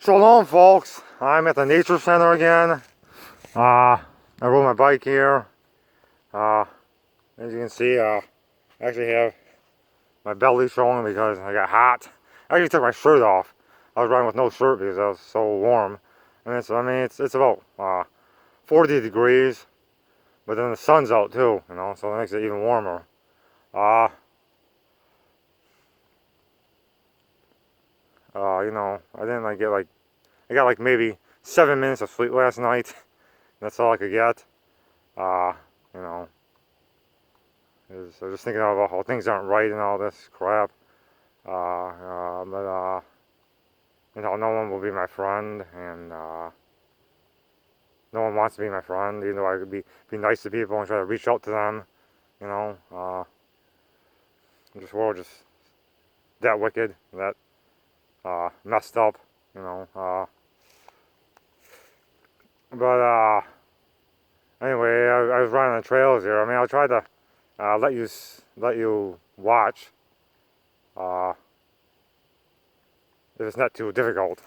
Shalom, folks. I'm at the Nature Center again. I rode my bike here. As you can see, I actually have my belly showing because I got hot. I actually took my shirt off. I was riding with no shirt because I was so warm. And it's about 40 degrees, but then the sun's out too, so it makes it even warmer. I didn't I got like maybe 7 minutes of sleep last night. That's all I could get. Uh, you know, I was just thinking about how things aren't right and all this crap. But no one will be my friend, and no one wants to be my friend, even though I could be nice to people and try to reach out to them. This world just that wicked, that messed up. You know. But anyway, I was running the trails here. I'll try to let you watch if it's not too difficult.